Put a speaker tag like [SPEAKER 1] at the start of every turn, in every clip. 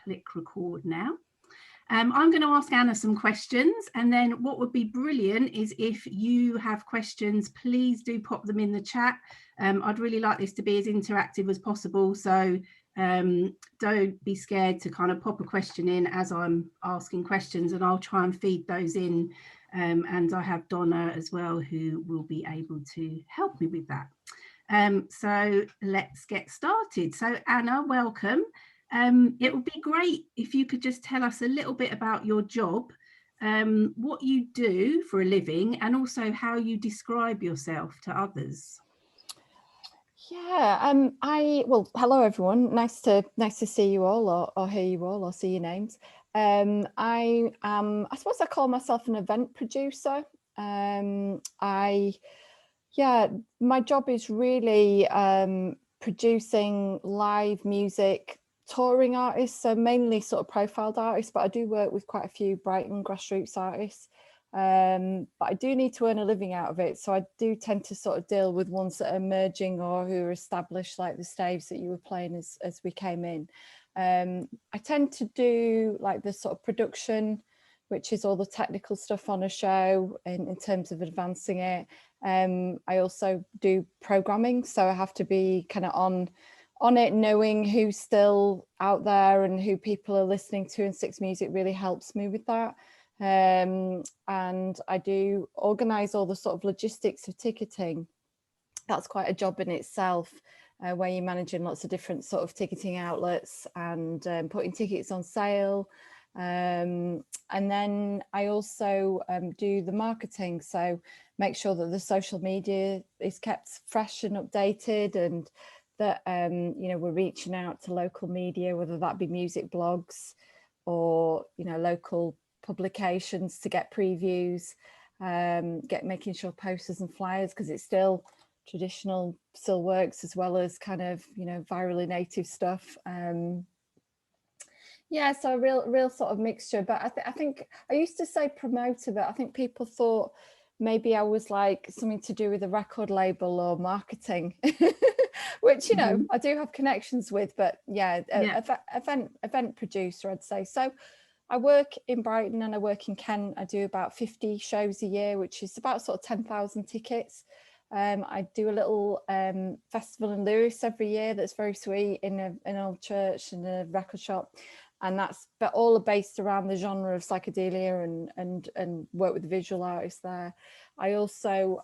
[SPEAKER 1] click record now. I'm going to ask Anna some questions, and then what would be brilliant is if you have questions, please do pop them in the chat. I'd really like this to be as interactive as possible, so don't be scared to kind of pop a question in as I'm asking questions, and I'll try and feed those in. And I have Donna as well, who will be able to help me with that. So let's get started. So Anna, welcome. It would be great if you could just tell us a little bit about your job, what you do for a living, and also how you describe yourself to others.
[SPEAKER 2] Yeah, well, hello everyone. Nice to see you all, or hear you all, or see your names. I suppose I call myself an event producer. My job is really producing live music, touring artists, so mainly sort of profiled artists, but I do work with quite a few Brighton grassroots artists. But I do need to earn a living out of it, so I do tend to sort of deal with ones that are emerging or who are established, like the staves that you were playing as we came in. I tend to do like the sort of production, which is all the technical stuff on a show in terms of advancing it. I also do programming, so I have to be kind of on it, knowing who's still out there and who people are listening to, and Six Music really helps me with that. And I do organise all the sort of logistics of ticketing. That's quite a job in itself, where you're managing lots of different sort of ticketing outlets and putting tickets on sale. And then I also do the marketing, so make sure that the social media is kept fresh and updated, and that we're reaching out to local media, whether that be music blogs or local publications to get previews, making sure posters and flyers, because it's still traditional, still works, as well as kind of virally native stuff. So a real sort of mixture. But I think I used to say promoter, but I think people thought maybe I was like something to do with a record label or marketing, which I do have connections with. But event producer, I'd say. So I work in Brighton and I work in Kent. I do about 50 shows a year, which is about sort of 10,000 tickets. I do a little festival in Lewis every year that's very sweet, in an old church and a record shop. And but all are based around the genre of psychedelia and work with the visual artists there. I also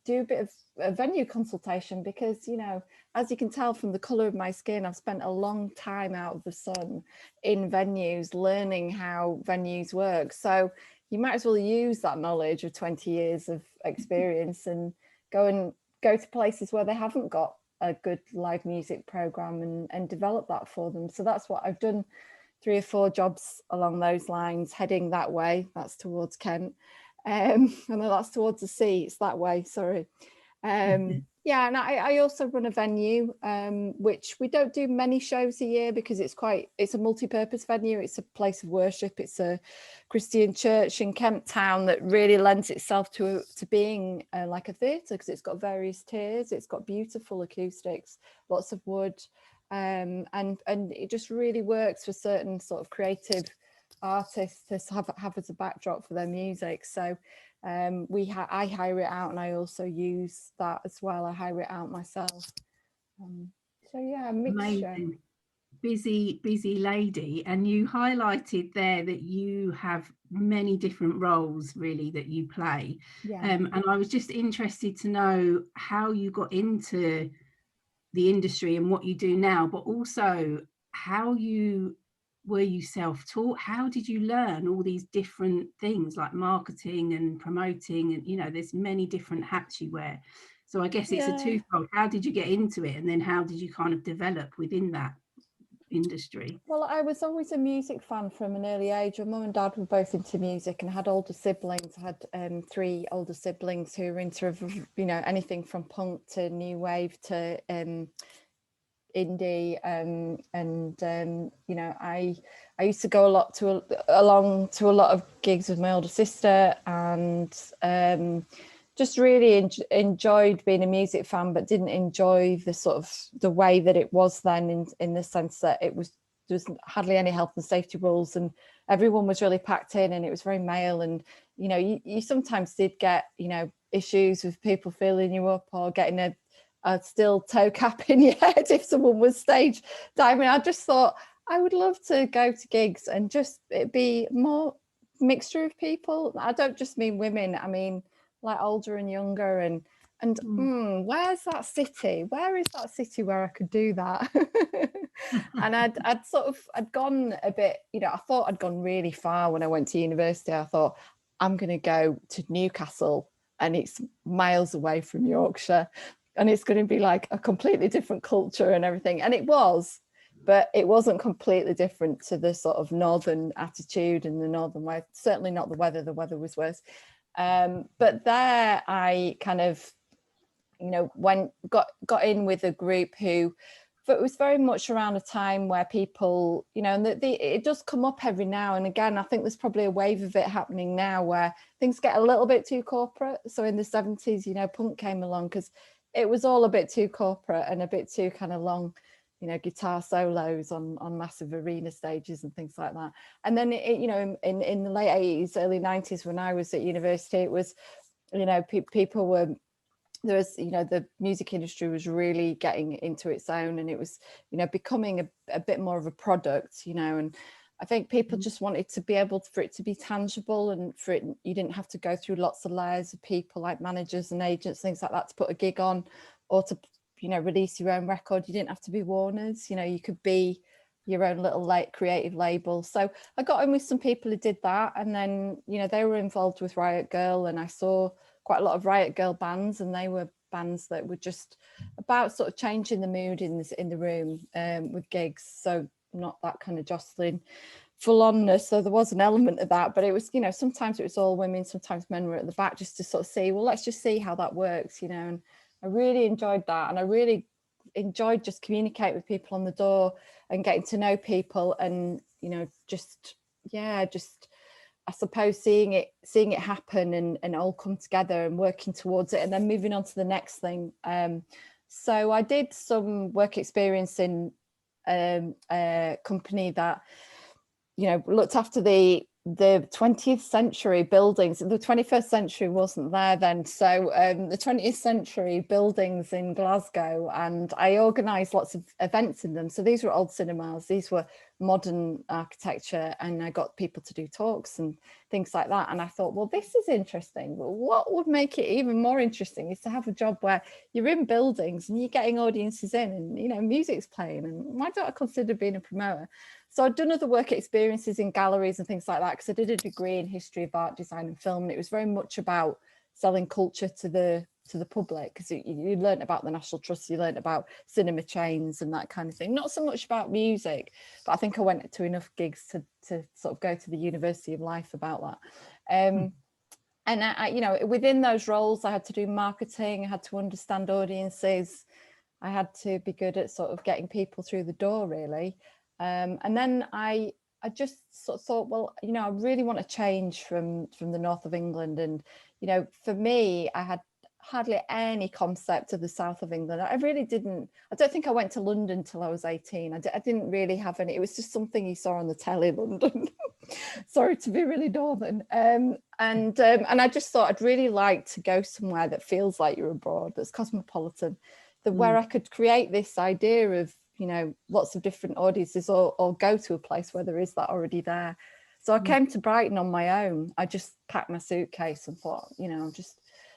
[SPEAKER 2] do a bit of a venue consultation because, as you can tell from the colour of my skin, I've spent a long time out of the sun in venues, learning how venues work. So you might as well use that knowledge of 20 years of experience and go to places where they haven't got a good live music programme and develop that for them. So that's what I've done. 3 or 4 jobs along those lines, heading that way. That's towards Kent. I know that's towards the sea. It's that way. Sorry. And I also run a venue, which we don't do many shows a year because it's a multi-purpose venue. It's a place of worship. It's a Christian church in Kent town that really lends itself to being like a theatre, because it's got various tiers. It's got beautiful acoustics, lots of wood. And it just really works for certain sort of creative artists to have as a backdrop for their music. So I hire it out, and I also use that as well. I hire it out myself. So yeah, a mixture.
[SPEAKER 1] Amazing. Busy lady. And you highlighted there that you have many different roles really that you play. And I was just interested to know how you got into the industry and what you do now, but also were you self-taught? How did you learn all these different things like marketing and promoting, and there's many different hats you wear. So I guess it's a twofold. How did you get into it, and then how did you kind of develop within that industry?
[SPEAKER 2] Well, I was always a music fan from an early age. My mum and dad were both into music and had older siblings. I had 3 older siblings who were into anything from punk to new wave to indie, I used to go along to a lot of gigs with my older sister, and just really enjoyed being a music fan, but didn't enjoy the sort of the way that it was then, in the sense that it was there was hardly any health and safety rules, and everyone was really packed in, and it was very male. And you know, you sometimes did get, you know, issues with people feeling you up or getting a steel toe cap in your head if someone was stage diving. I just thought I would love to go to gigs and just it be more mixture of people. I don't just mean women, I mean like older and younger, and where's that city? Where is that city where I could do that? And I'd gone a bit, you know, I thought I'd gone really far when I went to university. I thought I'm going to go to Newcastle, and it's miles away from Yorkshire, and it's going to be like a completely different culture and everything. And it was, but it wasn't completely different to the sort of northern attitude and the northern way. Certainly not the weather. The weather was worse. But there I kind of, you know, got in with a group who, but it was very much around a time where people, you know, and it does come up every now and again. I think there's probably a wave of it happening now where things get a little bit too corporate. So in the 70s, you know, punk came along because it was all a bit too corporate and a bit too kind of long, you know, guitar solos on massive arena stages and things like that. And then, you know, in the late 80s, early 90s, when I was at university, it was, you know, people were, there was, you know, the music industry was really getting into its own, and it was, you know, becoming a bit more of a product, you know, and I think people just wanted to be able for it to be tangible, and for it, you didn't have to go through lots of layers of people like managers and agents, things like that, to put a gig on or to, you know, release your own record. You didn't have to be Warner's, you know, you could be your own little creative label. So I got in with some people who did that, and then, you know, they were involved with Riot Girl, and I saw quite a lot of Riot Girl bands, and they were bands that were just about sort of changing the mood in the room with gigs. So not that kind of jostling full onness. So there was an element of that, but it was, you know, sometimes it was all women, sometimes men were at the back, just to sort of see, well, let's just see how that works, you know. And I really enjoyed that, and I really enjoyed just communicating with people on the door and getting to know people, and, you know, just I suppose seeing it happen and all come together and working towards it, and then moving on to the next thing. So I did some work experience in a company that, you know, looked after the 20th century buildings. The 21st century wasn't there then, so the 20th century buildings in Glasgow, and I organised lots of events in them. So these were old cinemas, these were modern architecture, and I got people to do talks and things like that. And I thought, well, this is interesting, but what would make it even more interesting is to have a job where you're in buildings and you're getting audiences in, and, you know, music's playing, and why don't I consider being a promoter? So I'd done other work experiences in galleries and things like that, because I did a degree in history of art, design and film, and it was very much about selling culture to the public, because you learned about the National Trust, you learned about cinema chains and that kind of thing. Not so much about music, but I think I went to enough gigs to sort of go to the University of Life about that. And I, you know, within those roles, I had to do marketing, I had to understand audiences, I had to be good at sort of getting people through the door, really. And then I just sort of thought, well, you know, I really want to change from the north of England. And, you know, for me, I had hardly any concept of the south of England. I really didn't. I don't think I went to London till I was 18. I didn't really have any. It was just something you saw on the telly, London. Sorry to be really northern. And I just thought I'd really like to go somewhere that feels like you're abroad, that's cosmopolitan, that where I could create this idea of, you know, lots of different audiences, or go to a place where there is that already there. So I came to Brighton on my own. I just packed my suitcase and thought, you know,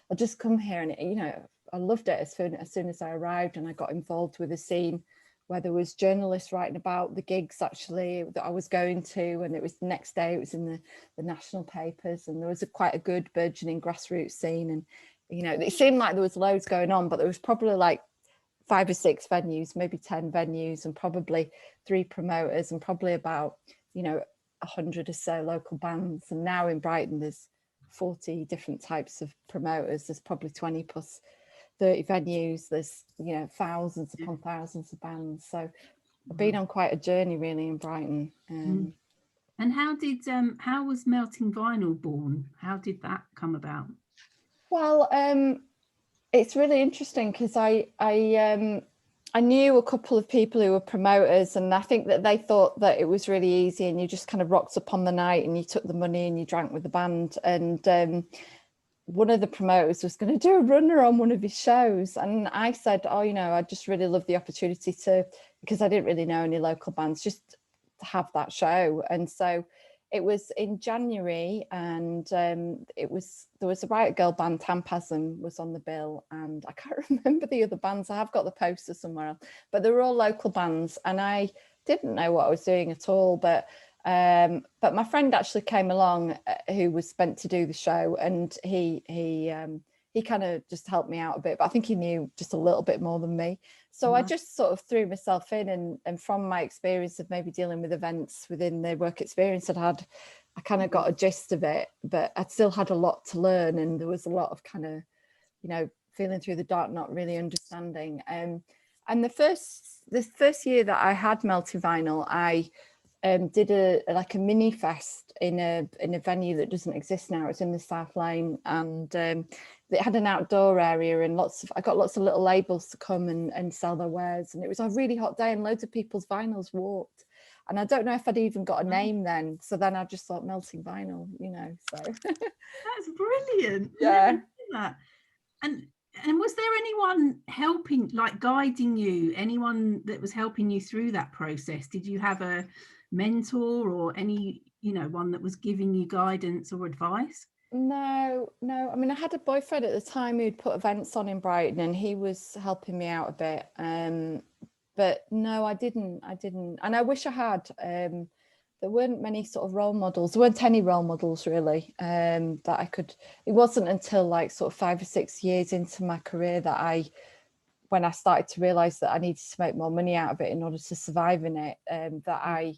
[SPEAKER 2] I'll just come here. And, you know, I loved it as soon as I arrived, and I got involved with a scene where there was journalists writing about the gigs actually that I was going to, and it was the next day, it was in the national papers, and there was quite a good burgeoning grassroots scene. And, you know, it seemed like there was loads going on, but there was probably like 5 or 6 venues, maybe 10 venues, and probably 3 promoters, and probably about, you know, 100 or so local bands. And now in Brighton there's 40 different types of promoters, there's probably 20 plus 30 venues, there's, you know, thousands upon thousands of bands. So I've been on quite a journey really in Brighton.
[SPEAKER 1] And how was Melting Vinyl born? How did that come about?
[SPEAKER 2] Well, it's really interesting because I I knew a couple of people who were promoters, and I think that they thought that it was really easy and you just kind of rocked up on the night and you took the money and you drank with the band. And one of the promoters was going to do a runner on one of his shows, and I said, oh, you know, I just really love the opportunity to, because I didn't really know any local bands, just to have that show. And so it was in January, and there was a Riot Girl band, Tampasm was on the bill, and I can't remember the other bands. I have got the poster somewhere, but they were all local bands, and I didn't know what I was doing at all. But my friend actually came along, who was meant to do the show, and he kind of just helped me out a bit, but I think he knew just a little bit more than me. So I just sort of threw myself in, and from my experience of maybe dealing with events within the work experience I kind of got a gist of it, but I'd still had a lot to learn, and there was a lot of kind of, you know, feeling through the dark, not really understanding. And the first year that I had Melting Vinyl, I did a mini fest in a venue that doesn't exist now. It's in the South Lane, and it had an outdoor area, and I got lots of little labels to come and sell their wares, and it was a really hot day and loads of people's vinyls walked, and I don't know if I'd even got a name then, so then I just thought Melting Vinyl, you know. So
[SPEAKER 1] that's brilliant.
[SPEAKER 2] Yeah.
[SPEAKER 1] That. And was there anyone helping, like guiding you, anyone that was helping you through that process? Did you have a mentor or any, you know, one that was giving you guidance or advice?
[SPEAKER 2] No. I mean, I had a boyfriend at the time who'd put events on in Brighton, and he was helping me out a bit. But no, I didn't. And I wish I had. There weren't many sort of role models. There weren't any role models really, that I could. It wasn't until like sort of 5 or 6 years into my career that when I started to realise that I needed to make more money out of it in order to survive in it, that I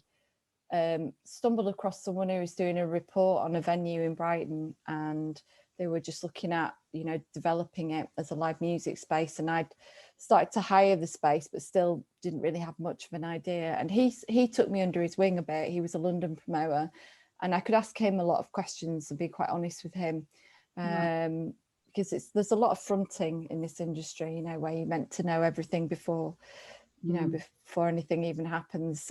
[SPEAKER 2] stumbled across someone who was doing a report on a venue in Brighton, and they were just looking at, you know, developing it as a live music space, and I'd started to hire the space but still didn't really have much of an idea. And he took me under his wing a bit. He was a London promoter, and I could ask him a lot of questions and be quite honest with him, because there's a lot of fronting in this industry, you know, where you're meant to know everything before, you know, before anything even happens.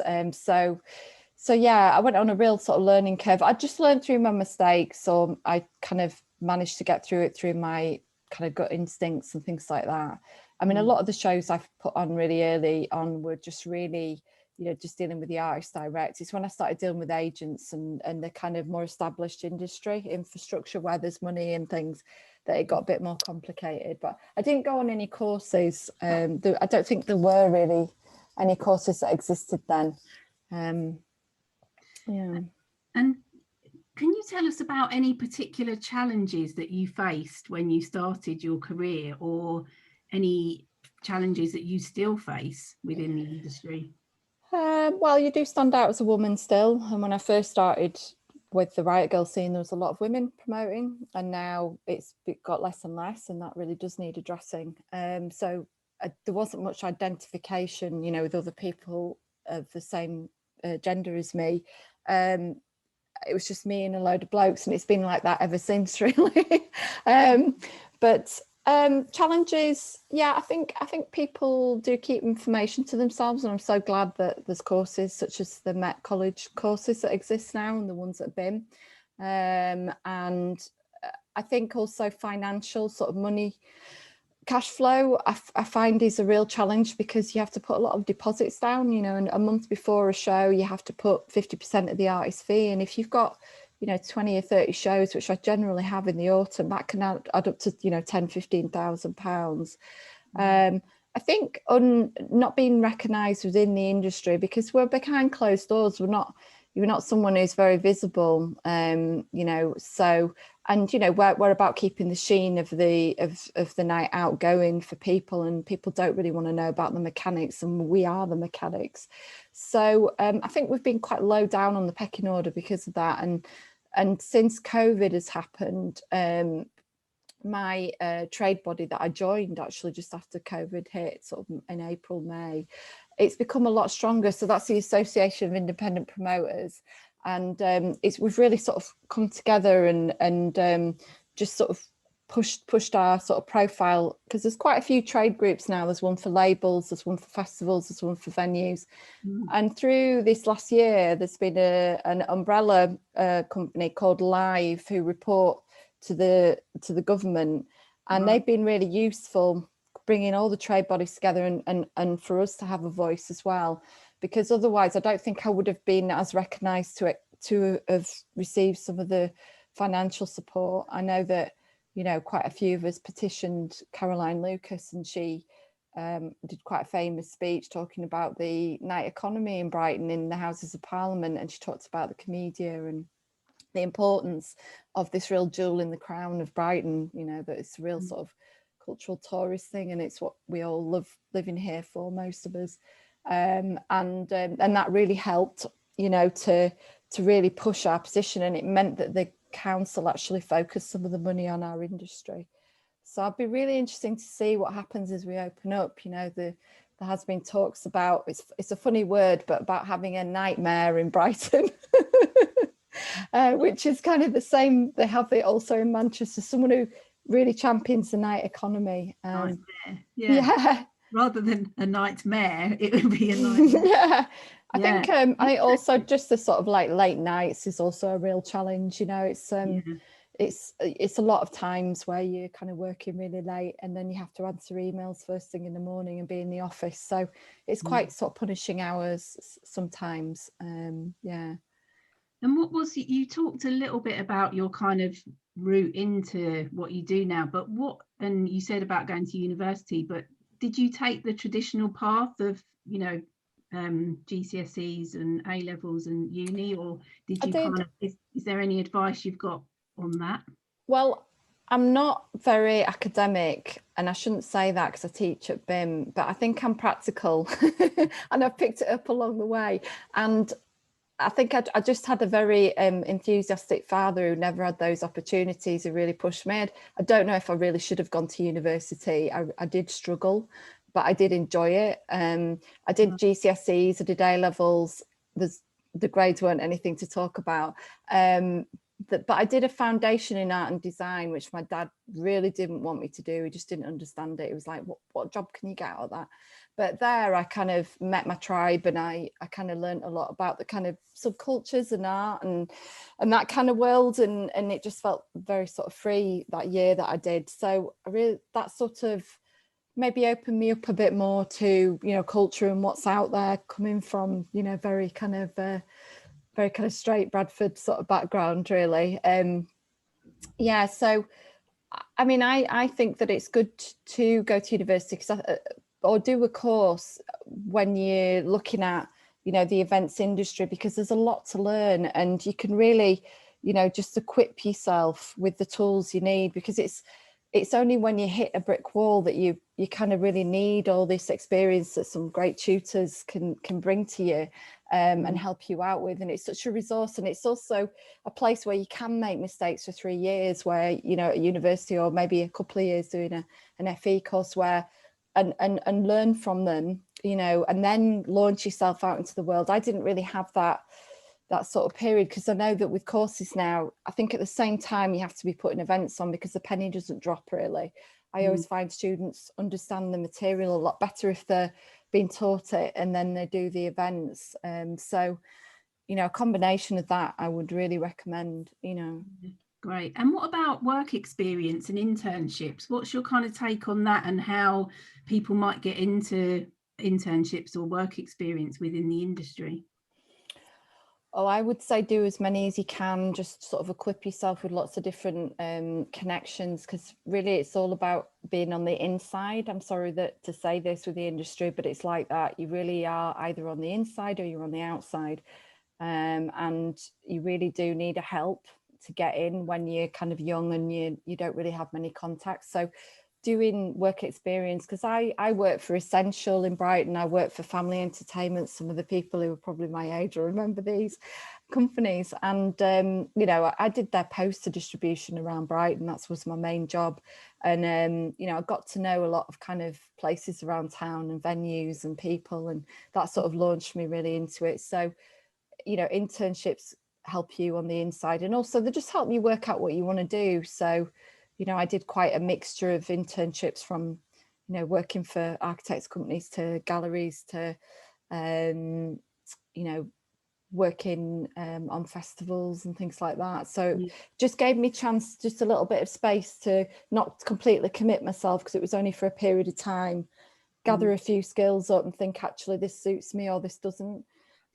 [SPEAKER 2] So yeah, I went on a real sort of learning curve. I just learned through my mistakes, so I kind of managed to get through it through my kind of gut instincts and things like that. I mean, a lot of the shows I've put on really early on were just really, you know, just dealing with the artist direct. It's when I started dealing with agents and the kind of more established industry infrastructure where there's money and things, that it got a bit more complicated. But I didn't go on any courses. I don't think there were really any courses that existed then. Yeah.
[SPEAKER 1] And can you tell us about any particular challenges that you faced when you started your career, or any challenges that you still face within the industry?
[SPEAKER 2] Well, you do stand out as a woman still. And when I first started with the Riot Girl scene, there was a lot of women promoting, and now it got less and less, and that really does need addressing. So there wasn't much identification, you know, with other people of the same gender as me. It was just me and a load of blokes, and it's been like that ever since, really. But challenges, yeah, I think people do keep information to themselves, and I'm so glad that there's courses such as the Met College courses that exist now, and the ones at BIM. And I think also financial sort of money, cash flow, I find is a real challenge, because you have to put a lot of deposits down, you know, and a month before a show, you have to put 50% of the artist fee. And if you've got, you know, 20 or 30 shows, which I generally have in the autumn, that can add up to, you know, 10,000–15,000 pounds. I think not being recognised within the industry, because we're behind closed doors, you're not someone who's very visible, you know, so, and, you know, we're about keeping the sheen of the night out going for people, and people don't really want to know about the mechanics, and we are the mechanics. So I think we've been quite low down on the pecking order because of that. And since COVID has happened, my trade body that I joined actually just after COVID hit, sort of in April, May, it's become a lot stronger. So that's the Association of Independent Promoters, and we've really sort of come together and just sort of pushed our sort of profile, because there's quite a few trade groups now. There's one for labels, there's one for festivals, there's one for venues. And through this last year, there's been an umbrella company called Live who report to the government, and they've been really useful, bringing all the trade bodies together and for us to have a voice as well, because otherwise I don't think I would have been as recognised to have received some of the financial support. I know that, you know, quite a few of us petitioned Caroline Lucas, and she did quite a famous speech talking about the night economy in Brighton in the Houses of Parliament, and she talked about the Comedia and the importance of this real jewel in the crown of Brighton, you know, that it's a real sort of cultural tourist thing, and it's what we all love living here for, most of us. And that really helped, you know, to really push our position, and it meant that the council actually focused some of the money on our industry. So I'd be really interesting to see what happens as we open up. You know, there has been talks about, it's a funny word, but about having a nightmare in Brighton, which is kind of the same. They have it also in Manchester, someone who really champions the night economy.
[SPEAKER 1] Yeah. Rather than a nightmare, it would be a nightmare.
[SPEAKER 2] Yeah. I think I also just the sort of like late nights is also a real challenge. You know, it's a lot of times where you're kind of working really late, and then you have to answer emails first thing in the morning and be in the office. So it's quite sort of punishing hours sometimes. Yeah.
[SPEAKER 1] And what was, you talked a little bit about your kind of route into what you do now, but and you said about going to university, but did you take the traditional path of, you know, GCSEs and A levels and uni, or did you kind of, is there any advice you've got on that?
[SPEAKER 2] Well, I'm not very academic, and I shouldn't say that because I teach at BIM, but I think I'm practical and I've picked it up along the way. And I think I just had a very enthusiastic father who never had those opportunities, who really pushed me. I don't know if I really should have gone to university. I did struggle, but I did enjoy it. I did GCSEs, I did A levels. The grades weren't anything to talk about. But I did a foundation in art and design, which my dad really didn't want me to do. He just didn't understand it. It was like, what job can you get out of that? But there I kind of met my tribe, and I kind of learned a lot about the kind of subcultures and art and that kind of world. And it just felt very sort of free that year that I did. So I really, that sort of maybe opened me up a bit more to, you know, culture and what's out there, coming from, you know, very kind of straight Bradford sort of background, really. Yeah, so I mean, I think that it's good to go to university or do a course when you're looking at, you know, the events industry, because there's a lot to learn, and you can really, you know, just equip yourself with the tools you need, because it's only when you hit a brick wall that you kind of really need all this experience that some great tutors can bring to you and help you out with. And it's such a resource, and it's also a place where you can make mistakes for 3 years, where, you know, at university, or maybe a couple of years doing an FE course, where and learn from them, you know, and then launch yourself out into the world. I didn't really have that sort of period, because I know that with courses now, I think at the same time you have to be putting events on, because the penny doesn't drop, really. I always find students understand the material a lot better if they're being taught it and then they do the events. So, you know, a combination of that I would really recommend, you know.
[SPEAKER 1] Great. And what about work experience and internships? What's your kind of take on that, and how people might get into internships or work experience within the industry?
[SPEAKER 2] Oh, I would say do as many as you can, just sort of equip yourself with lots of different connections, because really it's all about being on the inside. I'm sorry to say this with the industry, but it's like that. You really are either on the inside or you're on the outside. And you really do need a help to get in when you're kind of young and you don't really have many contacts. So doing work experience, because I work for Essential in Brighton, I work for Family Entertainment. Some of the people who are probably my age will remember these companies. And you know, I did their poster distribution around Brighton. That was my main job. And you know, I got to know a lot of kind of places around town and venues and people, and that sort of launched me really into it. So, you know, internships help you on the inside, and also they just help you work out what you want to do. So, you know, I did quite a mixture of internships, from, you know, working for architects companies to galleries to, you know, working on festivals and things like that. So it just gave me chance, just a little bit of space to not completely commit myself, because it was only for a period of time, gather a few skills up and think, actually this suits me or this doesn't.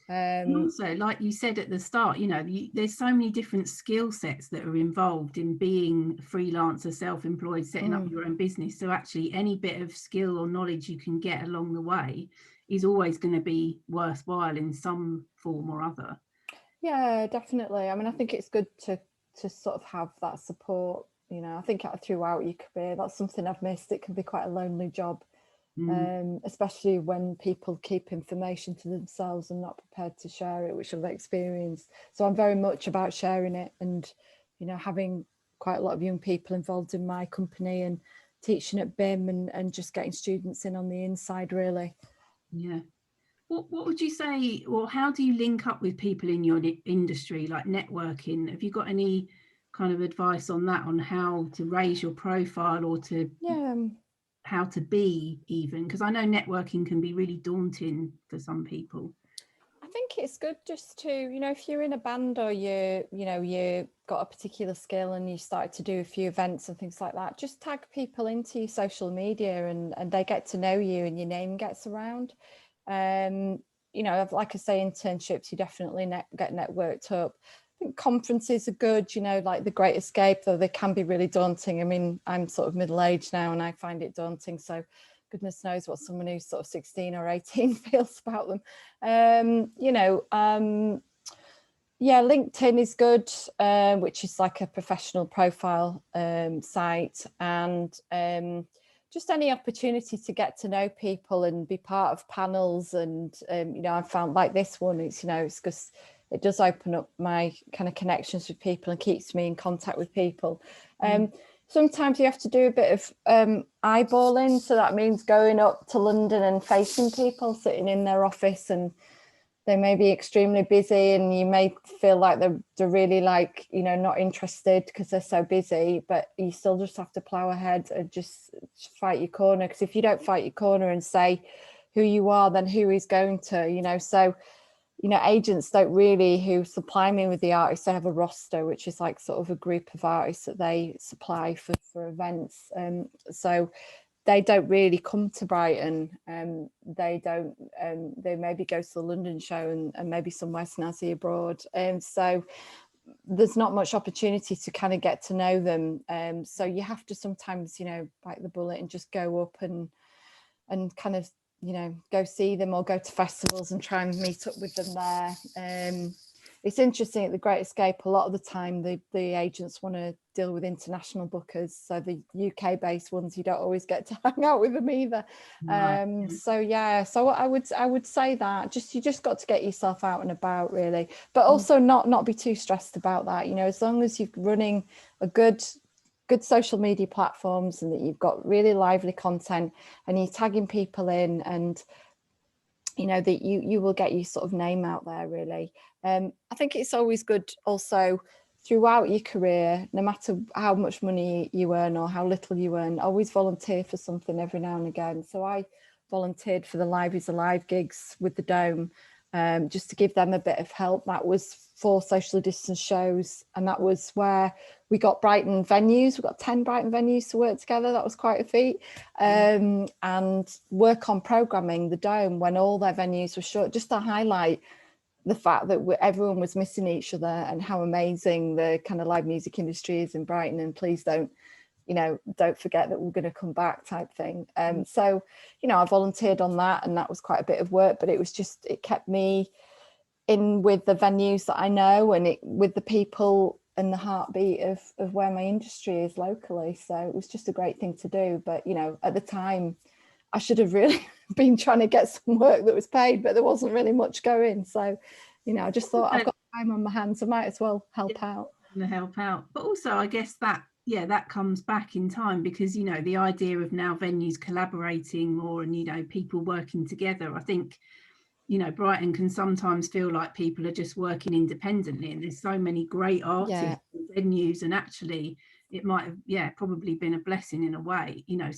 [SPEAKER 1] And also, like you said at the start, you know, there's so many different skill sets that are involved in being a freelancer, self-employed, setting up your own business. So actually any bit of skill or knowledge you can get along the way is always going to be worthwhile in some form or other.
[SPEAKER 2] Yeah, definitely. I mean, I think it's good to sort of have that support. You know, I think throughout your career, that's something I've missed. It can be quite a lonely job. Especially when people keep information to themselves and not prepared to share it, which I've experienced. So I'm very much about sharing it, and, you know, having quite a lot of young people involved in my company and teaching at BIM, and just getting students in on the inside, really.
[SPEAKER 1] Yeah. What would you say, or how do you link up with people in your industry, like networking? Have you got any kind of advice on that, on how to raise your profile, or to how to be even? Because I know networking can be really daunting for some people.
[SPEAKER 2] I think it's good just to, you know, if you're in a band or you know, you got a particular skill and you started to do a few events and things like that, just tag people into your social media, and they get to know you and your name gets around. You know, like I say, internships, you definitely get networked up. I think conferences are good, you know, like the Great Escape, though they can be really daunting. I mean, I'm sort of middle-aged now and I find it daunting, so goodness knows what someone who's sort of 16 or 18 feels about them. You know, yeah, LinkedIn is good, which is like a professional profile site, and just any opportunity to get to know people and be part of panels. And you know, I found like this one, it's, you know, it's because it does open up my kind of connections with people and keeps me in contact with people. Sometimes you have to do a bit of eyeballing, so that means going up to London and facing people sitting in their office, and they may be extremely busy and you may feel like they're really, like, you know, not interested because they're so busy, but you still just have to plow ahead and just fight your corner, because if you don't fight your corner and say who you are, then who is going to, you know? So, you know, agents don't really, who supply me with the artists, they have a roster, which is like sort of a group of artists that they supply for events. So they don't really come to Brighton. They don't, they maybe go to the London show and maybe somewhere snazzy abroad. So there's not much opportunity to kind of get to know them. So you have to sometimes, you know, bite the bullet and just go up and kind of, you know, go see them or go to festivals and try and meet up with them there. It's interesting, at the Great Escape, a lot of the time the agents want to deal with international bookers, so the UK based ones, you don't always get to hang out with them either. Right. So yeah, so I would say that you just got to get yourself out and about, really, but also not be too stressed about that. You know, as long as you're running a good social media platforms and that you've got really lively content and you're tagging people in, and you know that you will get your sort of name out there, really. I think it's always good also throughout your career, no matter how much money you earn or how little you earn, always volunteer for something every now and again. So I volunteered for the Live is Alive gigs with the Dome, just to give them a bit of help. That was 4 socially distanced shows, and that was where we got Brighton venues. We got 10 Brighton venues to work together. That was quite a feat. And work on programming the Dome when all their venues were shut, just to highlight the fact that everyone was missing each other and how amazing the kind of live music industry is in Brighton, and please don't forget that we're going to come back, type thing. So, you know, I volunteered on that, and that was quite a bit of work, but it kept me in with the venues that I know, and with the people and the heartbeat of where my industry is locally. So it was just a great thing to do. But, you know, at the time I should have really been trying to get some work that was paid, but there wasn't really much going. So, you know, I just thought, I've got time on my hands, I might as well help out.
[SPEAKER 1] But also, I guess that comes back in time, because, you know, the idea of now venues collaborating more and, you know, people working together, I think, you know, Brighton can sometimes feel like people are just working independently, and there's so many great artists and venues, and actually it might have, yeah, probably been a blessing in a way, you know,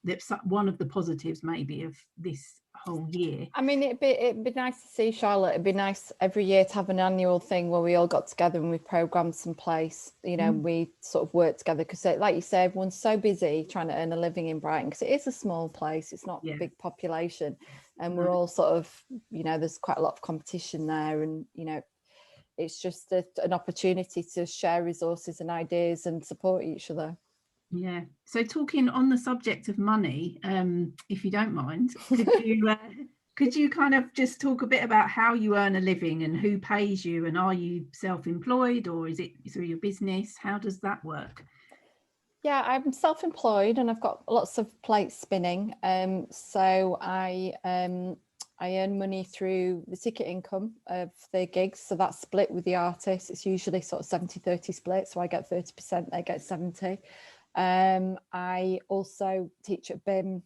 [SPEAKER 1] that's one of the positives maybe of this whole year.
[SPEAKER 2] I mean, it'd be nice to see, Charlotte. It'd be nice every year to have an annual thing where we all got together and we programmed some place, you know, we sort of work together, because like you say, everyone's so busy trying to earn a living in Brighton, because it is a small place, it's not a big population, and we're all sort of, you know, there's quite a lot of competition there, and, you know, it's just an opportunity to share resources and ideas and support each other.
[SPEAKER 1] Yeah. So talking on the subject of money, if you don't mind, could you kind of just talk a bit about how you earn a living and who pays you, and are you self-employed or is it through your business? How does that work?
[SPEAKER 2] Yeah, I'm self-employed and I've got lots of plates spinning. So I earn money through the ticket income of the gigs. So that's split with the artist. It's usually sort of 70-30 split. So I get 30%, they get 70. I also teach at BIM.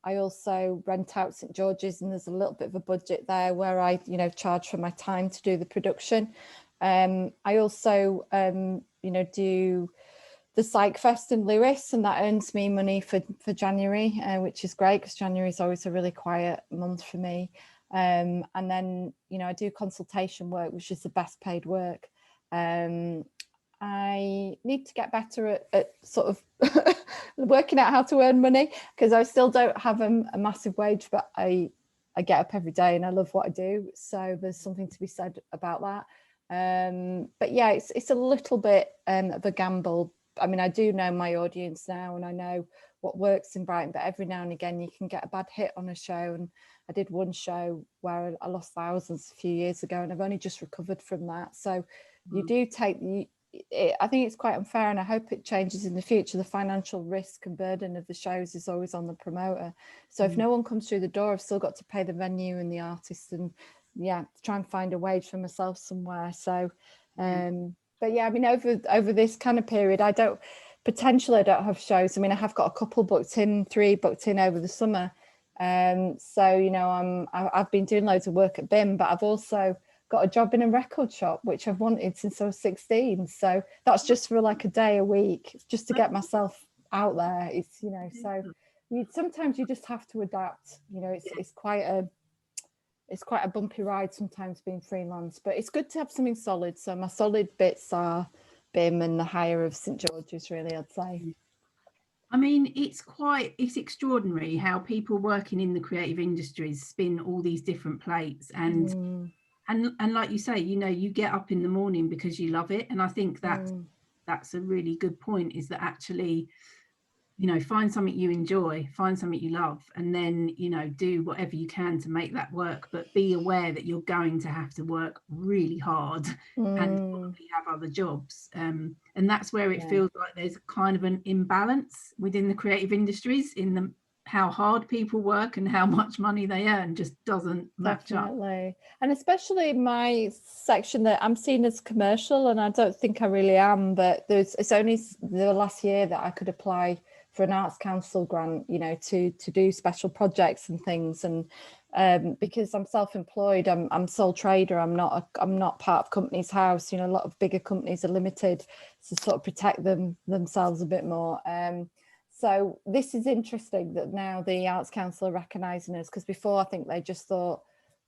[SPEAKER 2] I also rent out St George's, and there's a little bit of a budget there where I, you know, charge for my time to do the production. I also, you know, do the Psych Fest in Lewis, and that earns me money for January, which is great because January is always a really quiet month for me. And then, you know, I do consultation work, which is the best paid work. I need to get better at sort of working out how to earn money, because I still don't have a massive wage, but I get up every day and I love what I do. So there's something to be said about that. But yeah, it's a little bit of a gamble. I mean, I do know my audience now and I know what works in Brighton, but every now and again you can get a bad hit on a show. And I did one show where I lost thousands a few years ago and I've only just recovered from that. So you do take I think it's quite unfair, and I hope it changes in the future. The financial risk and burden of the shows is always on the promoter. So if no one comes through the door, I've still got to pay the venue and the artist, and yeah, try and find a wage for myself somewhere. So but yeah, I mean, over this kind of period, I don't have shows. I mean, I have got a couple booked in, 3 booked in over the summer. So, you know, I've been doing loads of work at BIM, but I've also got a job in a record shop, which I've wanted since I was 16. So that's just for like a day a week, just to get myself out there. It's, you know, so sometimes you just have to adapt. You know, it's quite a bumpy ride sometimes being freelance, but it's good to have something solid. So my solid bits are BIM and the hire of St George's, really, I'd say.
[SPEAKER 1] I mean, it's extraordinary how people working in the creative industries spin all these different plates, and like you say, you know, you get up in the morning because you love it. And I think that's a really good point, is that actually, you know, find something you enjoy, find something you love, and then, you know, do whatever you can to make that work, but be aware that you're going to have to work really hard and probably have other jobs. And that's where it feels like there's kind of an imbalance within the creative industries in how hard people work and how much money they earn just doesn't match up.
[SPEAKER 2] And especially my section that I'm seen as commercial, and I don't think I really am, but it's only the last year that I could apply for an Arts Council grant, you know, to do special projects and things. And because I'm self-employed, I'm sole trader, I'm not part of Companies House. You know, a lot of bigger companies are limited to sort of protect themselves a bit more. So this is interesting that now the Arts Council are recognising us, because before I think they just thought,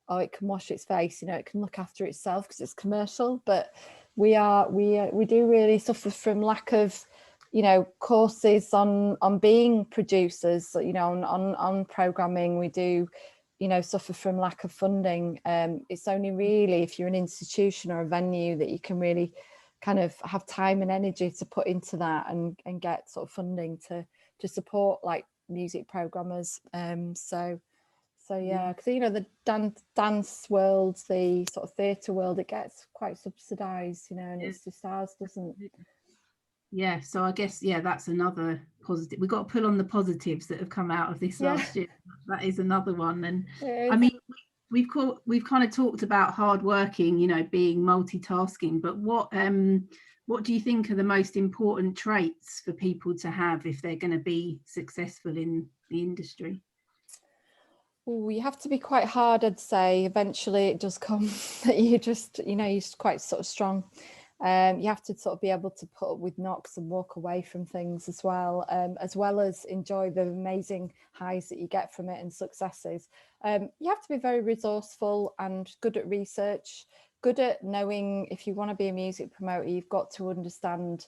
[SPEAKER 2] oh, it can wash its face, you know, it can look after itself because it's commercial. But we do really suffer from lack of, you know, courses on being producers, you know, on programming. We do, you know, suffer from lack of funding. It's only really if you're an institution or a venue that you can really kind of have time and energy to put into that and get sort of funding to support like music programmers. So yeah, because, you know, the dance world, the sort of theatre world, it gets quite subsidised, you know, and it's just ours doesn't.
[SPEAKER 1] Yeah, so I guess, yeah, that's another positive. We've got to pull on the positives that have come out of this last year. That is another one. And I mean, we've kind of talked about hard working, you know, being multitasking, but what do you think are the most important traits for people to have if they're going to be successful in the industry?
[SPEAKER 2] Oh, you have to be quite hard, I'd say. Eventually it does come that you just, you know, you're quite sort of strong. You have to sort of be able to put up with knocks and walk away from things as well as enjoy the amazing highs that you get from it and successes. You have to be very resourceful and good at research, good at knowing if you want to be a music promoter, you've got to understand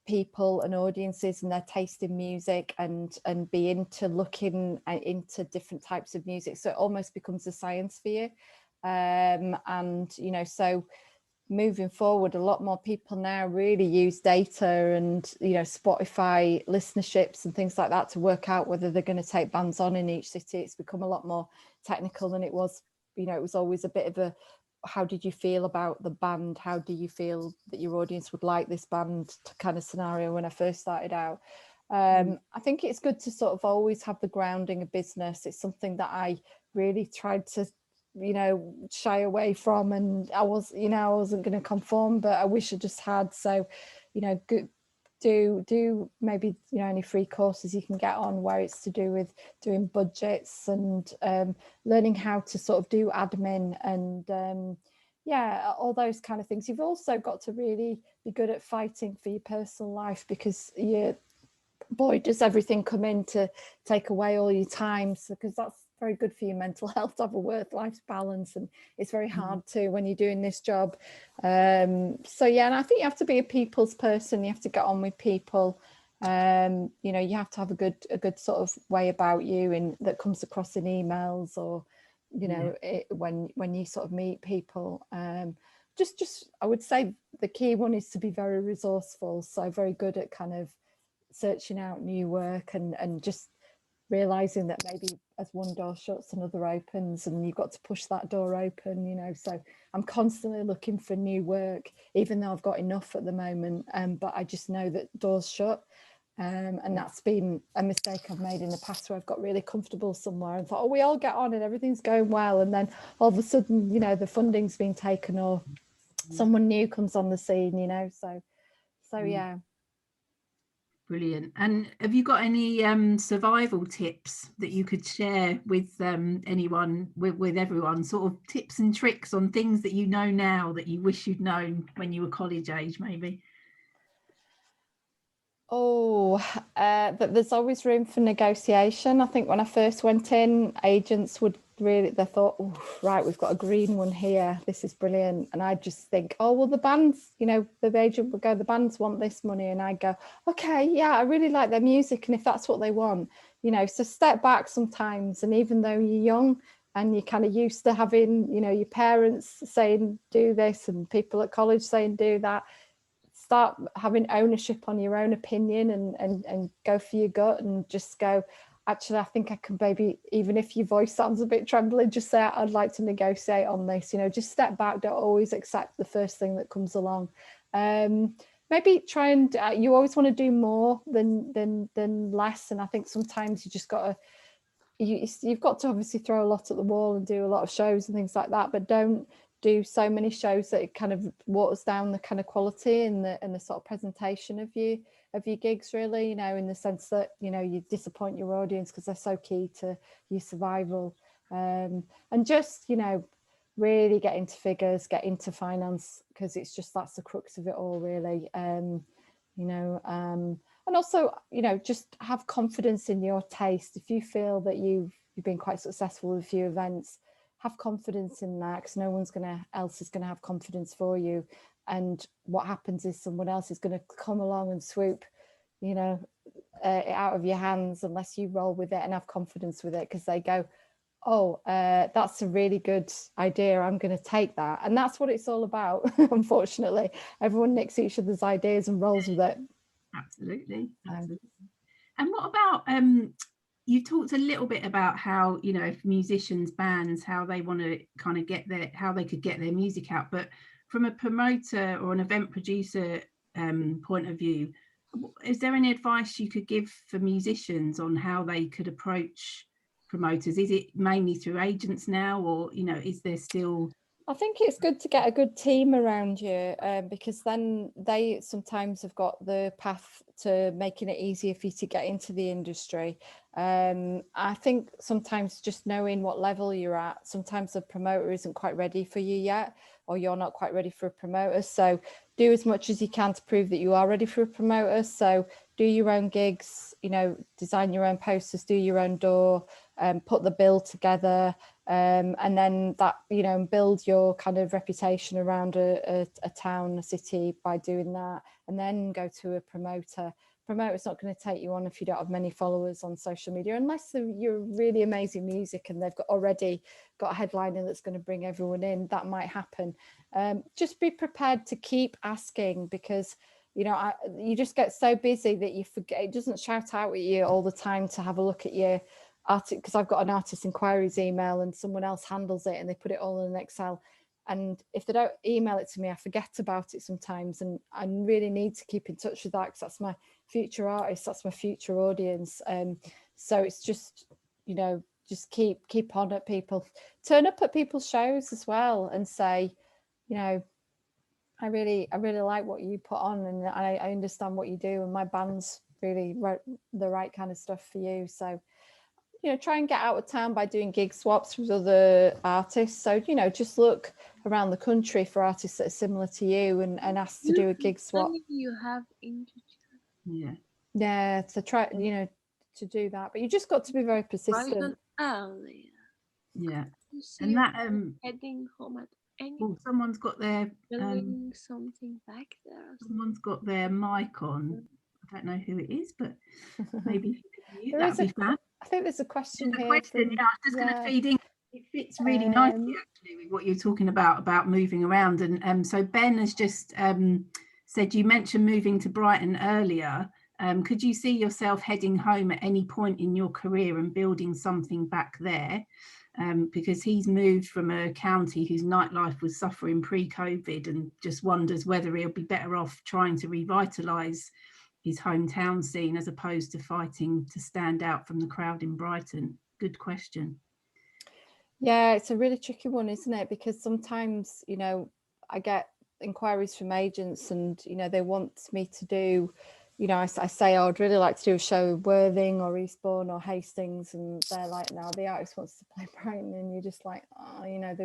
[SPEAKER 2] people and audiences and their taste in music and be into looking into different types of music, so it almost becomes a science for you. And you know, so moving forward, a lot more people now really use data and, you know, Spotify listenerships and things like that to work out whether they're going to take bands on in each city. It's become a lot more technical than it was. You know, it was always a bit of a, how did you feel about the band? How do you feel that your audience would like this band kind of scenario when I first started out? I think it's good to sort of always have the grounding of business. It's something that I really tried to, you know, shy away from, and I wasn't going to conform, but I wish I just had. So, you know, do maybe, you know, any free courses you can get on where it's to do with doing budgets and learning how to sort of do admin and yeah, all those kind of things. You've also got to really be good at fighting for your personal life, because boy, does everything come in to take away all your time. So, because that's very good for your mental health to have a work-life balance, and it's very hard to when you're doing this job. So yeah, and I think you have to be a people's person. You have to get on with people. You know, you have to have a good sort of way about you, and that comes across in emails or, you know, when you sort of meet people. Just I would say the key one is to be very resourceful. So very good at kind of searching out new work and just realizing that maybe as one door shuts, another opens, and you've got to push that door open, you know. So I'm constantly looking for new work, even though I've got enough at the moment. But I just know that doors shut. And that's been a mistake I've made in the past, where I've got really comfortable somewhere and thought, oh, we all get on and everything's going well. And then all of a sudden, you know, the funding's been taken or someone new comes on the scene, you know. So yeah.
[SPEAKER 1] Brilliant. And have you got any survival tips that you could share with anyone, with everyone, sort of tips and tricks on things that you know now that you wish you'd known when you were college age, maybe?
[SPEAKER 2] But there's always room for negotiation. I think when I first went in, agents would really, they thought, oh, right, we've got a green one here, this is brilliant. And I'd just think, oh, well, the bands, you know, the agent would go, the bands want this money. And I'd go, okay, yeah, I really like their music. And if that's what they want, you know, so step back sometimes. And even though you're young and you're kind of used to having, you know, your parents saying, do this, and people at college saying, do that, start having ownership on your own opinion and go for your gut and just go, actually, I think I can, maybe, even if your voice sounds a bit trembling, just say, I'd like to negotiate on this, you know, just step back. Don't always accept the first thing that comes along. Maybe try and, you always want to do more than less. And I think sometimes you just got to, you've got to obviously throw a lot at the wall and do a lot of shows and things like that, but don't do so many shows that it kind of waters down the kind of quality and the sort of presentation of your gigs, really, you know, in the sense that, you know, you disappoint your audience because they're so key to your survival. And just, you know, really get into figures, get into finance, because it's just, that's the crux of it all, really. You know, and also, you know, just have confidence in your taste. If you feel that you've been quite successful with a few events, have confidence in that, because no one's else is gonna have confidence for you. And what happens is someone else is going to come along and swoop, you know, it out of your hands, unless you roll with it and have confidence with it, because they go, oh, that's a really good idea, I'm going to take that. And that's what it's all about. Unfortunately, everyone nicks each other's ideas and rolls with it.
[SPEAKER 1] Absolutely. And what about you talked a little bit about how, you know, if musicians, bands, how they want to kind of how they could get their music out, but from a promoter or an event producer point of view, is there any advice you could give for musicians on how they could approach promoters? Is it mainly through agents now, or, you know, is there still
[SPEAKER 2] I think it's good to get a good team around you, because then they sometimes have got the path to making it easier for you to get into the industry. I think sometimes just knowing what level you're at, sometimes the promoter isn't quite ready for you yet, or you're not quite ready for a promoter. So do as much as you can to prove that you are ready for a promoter. So do your own gigs, you know, design your own posters, do your own door, put the bill together. And then that, you know, build your kind of reputation around a town, a city by doing that, and then go to a promoter. Promoter's not going to take you on if you don't have many followers on social media, unless you're really amazing music and they've already got a headliner that's going to bring everyone in. That might happen. Just be prepared to keep asking, because you know, you just get so busy that you forget. It doesn't shout out at you all the time to have a look at your artist, because I've got an artist inquiries email and someone else handles it and they put it all in an Excel. And if they don't email it to me, I forget about it sometimes. And I really need to keep in touch with that, because that's my future artist, that's my future audience. So it's just, you know, just keep on at people, turn up at people's shows as well and say, you know, I really like what you put on, and I understand what you do, and my band's really the right kind of stuff for you. So, you know, try and get out of town by doing gig swaps with other artists. So, you know, just look around the country for artists that are similar to you and ask to do a gig swap.
[SPEAKER 3] You have
[SPEAKER 2] Yeah, to try, you know, to do that. But you just got to be very persistent.
[SPEAKER 1] Yeah. And that
[SPEAKER 3] heading home at any
[SPEAKER 1] someone's got their
[SPEAKER 3] something back there.
[SPEAKER 1] Someone's got their mic on. I don't know who it is, but maybe if you could mute, that'd be fun.
[SPEAKER 2] I think there's a question here.
[SPEAKER 1] I was just going to feed in. It fits really nicely actually with what you're talking about moving around. And so Ben has just said, you mentioned moving to Brighton earlier. Could you see yourself heading home at any point in your career and building something back there? Because he's moved from a county whose nightlife was suffering pre-COVID, and just wonders whether he'll be better off trying to revitalise his hometown scene as opposed to fighting to stand out from the crowd in Brighton. Good question.
[SPEAKER 2] Yeah, it's a really tricky one, isn't it? Because sometimes, you know, I get inquiries from agents and, you know, they want me to do, you know, I say, oh, I'd really like to do a show in Worthing or Eastbourne or Hastings, and they're like, no, the artist wants to play Brighton, and you're just like, oh, you know,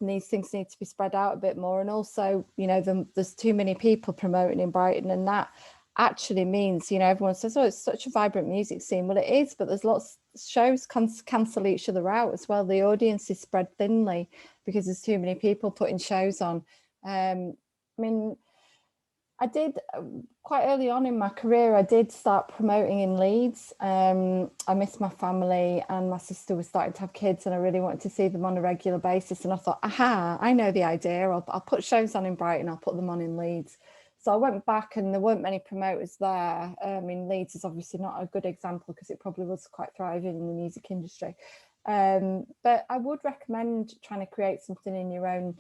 [SPEAKER 2] these things need to be spread out a bit more. And also, you know, there's too many people promoting in Brighton, and that actually means, you know, everyone says, oh, it's such a vibrant music scene. Well, it is, but there's lots of shows cancel each other out as well. The audience is spread thinly because there's too many people putting shows on. I mean, I did quite early on in my career, I did start promoting in Leeds. I missed my family, and my sister was starting to have kids, and I really wanted to see them on a regular basis. And I thought, aha, I know the idea. I'll put shows on in Brighton, I'll put them on in Leeds. So I went back, and there weren't many promoters there. I mean, Leeds is obviously not a good example because it probably was quite thriving in the music industry. But I would recommend trying to create something in your own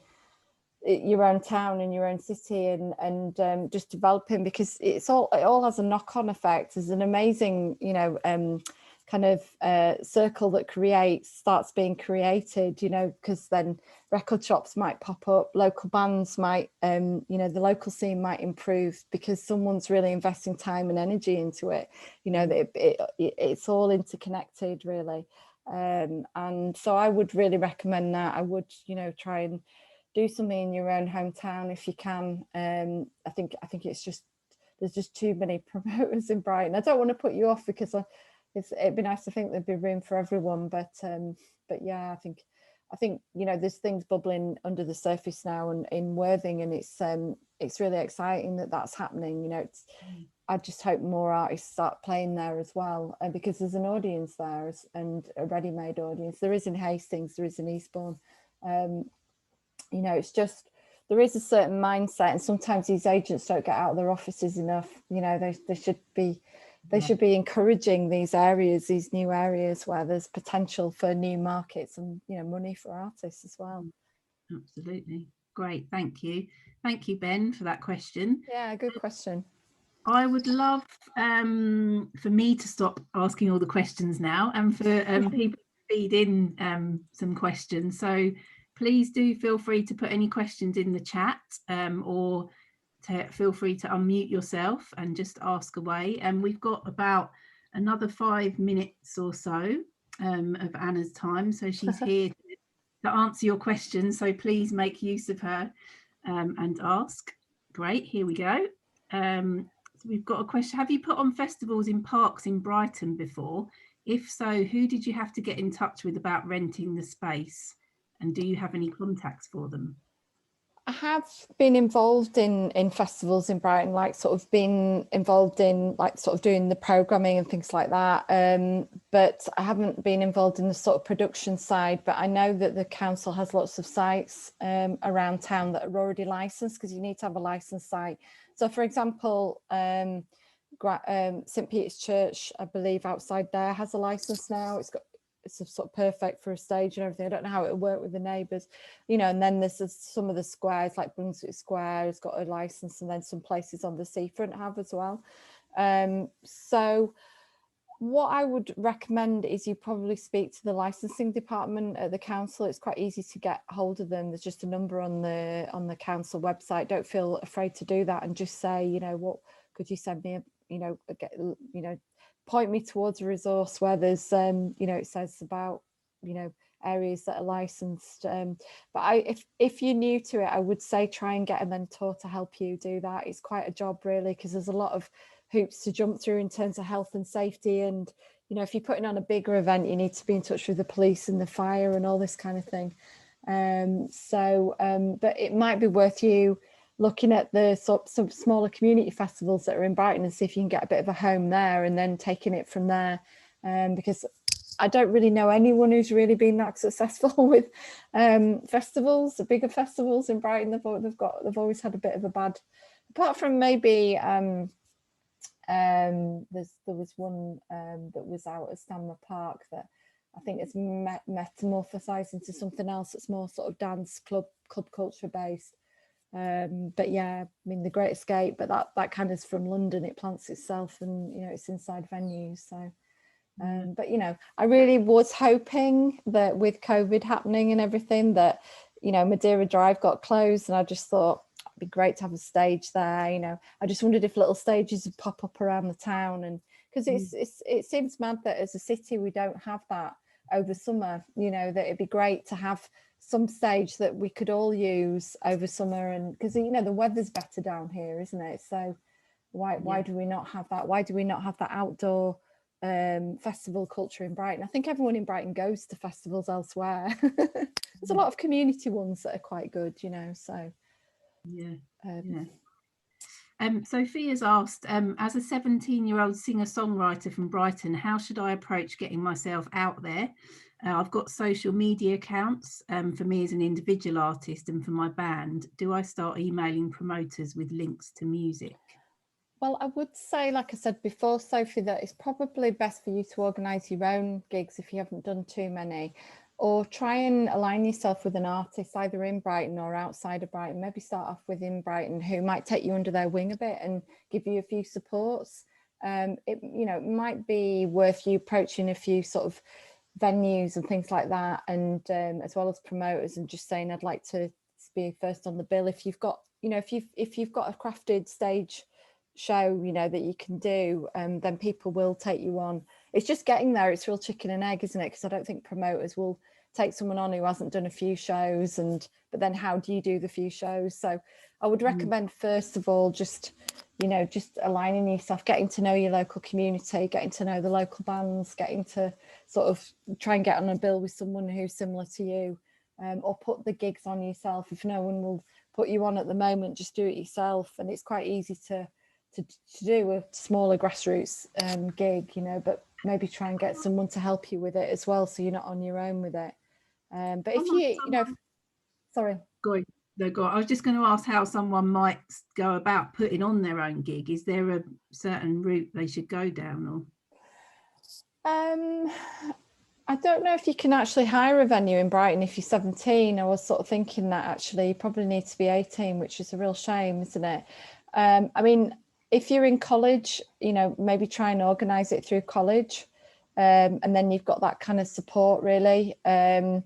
[SPEAKER 2] town, in your own city, and just developing, because it all has a knock-on effect. There's an amazing, you know, kind of circle that starts being created, you know, because then record shops might pop up, local bands might, you know, the local scene might improve because someone's really investing time and energy into it. You know, it's all interconnected, really. And so I would really recommend that. I would, you know, try and do something in your own hometown if you can. I think it's just, there's just too many promoters in Brighton. I don't want to put you off, because it'd be nice to think there'd be room for everyone, but yeah, I think you know, there's things bubbling under the surface now, and in Worthing, and it's really exciting that that's happening. You know, I just hope more artists start playing there as well, because there's an audience there, and a ready-made audience. There is in Hastings, there is in Eastbourne. You know, it's just, there is a certain mindset, and sometimes these agents don't get out of their offices enough. You know, they should be encouraging these areas, these new areas where there's potential for new markets and, you know, money for artists as well.
[SPEAKER 1] Absolutely. Great. Thank you, Ben, for that question.
[SPEAKER 2] Yeah, good question.
[SPEAKER 1] I would love for me to stop asking all the questions now, and for people to feed in some questions. So Please do feel free to put any questions in the chat, or feel free to unmute yourself and just ask away. And we've got about another 5 minutes or so of Anna's time, so she's here to answer your questions, so please make use of her and ask. Great, here we go. So we've got a question. Have you put on festivals in parks in Brighton before? If so, who did you have to get in touch with about renting the space? And do you have any contacts for them?
[SPEAKER 2] I have been involved in festivals in Brighton, like sort of been involved in like sort of doing the programming and things like that. But I haven't been involved in the sort of production side, but I know that the council has lots of sites around town that are already licensed, because you need to have a licensed site. So for example, St. Peter's Church, I believe outside there has a license now. It's sort of perfect for a stage and everything. I don't know how it would work with the neighbours, you know. And then there's some of the squares, like Brunswick Square has got a license, and then some places on the seafront have as well. So what I would recommend is you probably speak to the licensing department at the council. It's quite easy to get hold of them. There's just a number on the council website. Don't feel afraid to do that, and just say, you know, what could you send me a, point me towards a resource where there's it says about areas that are licensed. But if you're new to it, I would say try and get a mentor to help you do that. It's quite a job, really, because there's a lot of hoops to jump through in terms of health and safety. And if you're putting on a bigger event, you need to be in touch with the police and the fire and all this kind of thing. But it might be worth you looking at some smaller community festivals that are in Brighton and see if you can get a bit of a home there, and then taking it from there. Because I don't really know anyone who's really been that successful with festivals, the bigger festivals in Brighton. They've always had a bit of a bad, apart from maybe there was one that was out at Stanmer Park that I think it's metamorphosized into something else that's more sort of dance club culture based. But yeah, I mean, the Great Escape, but that kind of is from London. It plants itself, and it's inside venues. So, but I really was hoping that with COVID happening and everything, that Madeira Drive got closed, and I just thought it'd be great to have a stage there. I just wondered if little stages would pop up around the town, and because it seems mad that as a city we don't have that over summer. That it'd be great to have some stage that we could all use over summer, and because the weather's better down here, isn't it? So why do we not have that? Why do we not have that outdoor festival culture in Brighton? I think everyone in Brighton goes to festivals elsewhere. There's a lot of community ones that are quite good, so
[SPEAKER 1] Sophia's asked, as a 17-year-old singer-songwriter from Brighton, how should I approach getting myself out there? I've got social media accounts for me as an individual artist and for my band. Do I start emailing promoters with links to music?
[SPEAKER 2] Well, I would say, like I said before, Sophie, that it's probably best for you to organise your own gigs if you haven't done too many, or try and align yourself with an artist either in Brighton or outside of Brighton. Maybe start off within Brighton, who might take you under their wing a bit and give you a few supports. It might be worth you approaching a few sort of venues and things like that, and as well as promoters, and just saying I'd like to be first on the bill. If you've got if you've got a crafted stage show that you can do, then people will take you on. It's just getting there. It's real chicken and egg, isn't it? Because I don't think promoters will take someone on who hasn't done a few shows, but then how do you do the few shows? So I would recommend first of all just aligning yourself, getting to know your local community, getting to know the local bands, getting to sort of try and get on a bill with someone who's similar to you, or put the gigs on yourself. If no one will put you on at the moment, just do it yourself. And it's quite easy to do a smaller grassroots gig, but maybe try and get someone to help you with it as well, so you're not on your own with it. But if sorry.
[SPEAKER 1] I was just going to ask how someone might go about putting on their own gig. Is there a certain route they should go down, or?
[SPEAKER 2] I don't know if you can actually hire a venue in Brighton if you're 17. I was sort of thinking that actually you probably need to be 18, which is a real shame, isn't it? I mean, if you're in college, maybe try and organise it through college, and then you've got that kind of support really, to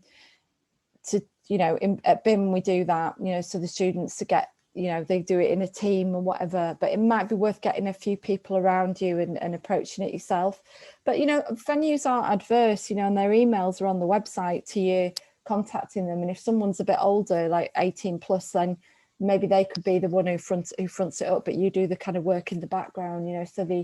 [SPEAKER 2] you know, at BIM we do that, you know, so the students to get, you know, they do it in a team or whatever, but it might be worth getting a few people around you and approaching it yourself. But, you know, venues aren't adverse, you know, and their emails are on the website to you, contacting them. And if someone's a bit older, like 18 plus, then maybe they could be the one who fronts it up, but you do the kind of work in the background, you know. So the,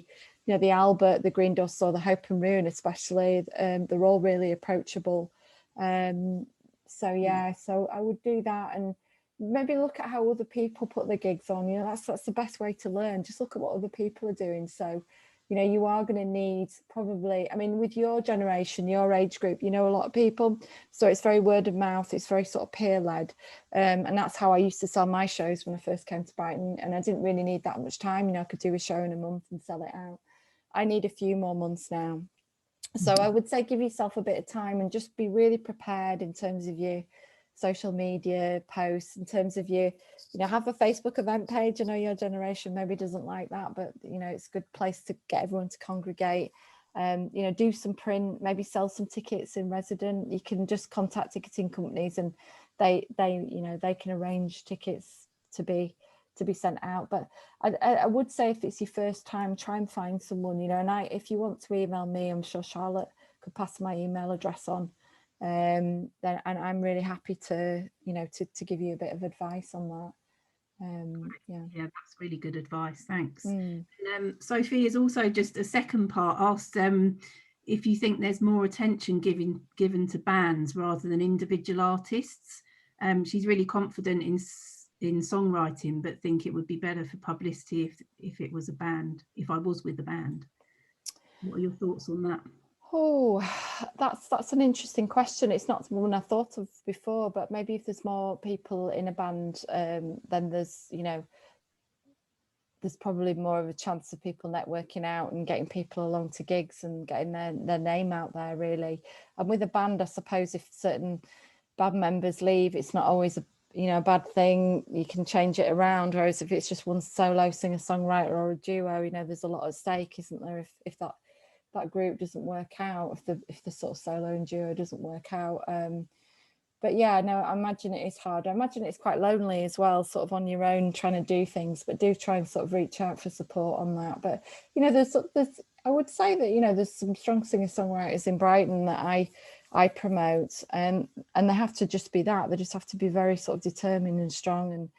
[SPEAKER 2] you know, the Albert, the Green Dust, or the Hope and Ruin especially, they're all really approachable. So yeah, so I would do that, and maybe look at how other people put their gigs on. You know, that's the best way to learn. Just look at what other people are doing. So, you know, you are going to need probably, I mean, with your generation, your age group, you know, a lot of people, so it's very word of mouth, it's very sort of peer led, and that's how I used to sell my shows when I first came to Brighton, and I didn't really need that much time. You know, I could do a show in a month and sell it out. I need a few more months now. So I would say give yourself a bit of time and just be really prepared in terms of your social media posts, in terms of your, you know, have a Facebook event page. I know your generation maybe doesn't like that, but, you know, it's a good place to get everyone to congregate. You know, do some print, maybe sell some tickets in resident. You can just contact ticketing companies and they you know, they can arrange tickets to be sent out. But I would say if it's your first time, try and find someone, you know, and if you want to email me, I'm sure Charlotte could pass my email address on, then, and I'm really happy to, you know, to give you a bit of advice on that. Yeah,
[SPEAKER 1] that's really good advice, thanks. Sophie is also, just a second part, asked if you think there's more attention given to bands rather than individual artists. She's really confident in songwriting, but think it would be better for publicity if it was a band, if I was with a band. What are your thoughts on that?
[SPEAKER 2] Oh, that's an interesting question. It's not one I thought of before, but maybe if there's more people in a band, then there's, you know, there's probably more of a chance of people networking out and getting people along to gigs and getting their name out there, really. And with a band, I suppose if certain band members leave, it's not always a, you know, a bad thing. You can change it around. Whereas if it's just one solo singer-songwriter or a duo, you know, there's a lot at stake, isn't there? If that group doesn't work out, if the sort of solo and duo doesn't work out. But yeah, no, I imagine it is hard. I imagine it's quite lonely as well, sort of on your own trying to do things, but do try and sort of reach out for support on that. But, you know, there's I would say that, you know, there's some strong singer-songwriters in Brighton that I promote, and they have to just be that. They just have to be very sort of determined and strong. And,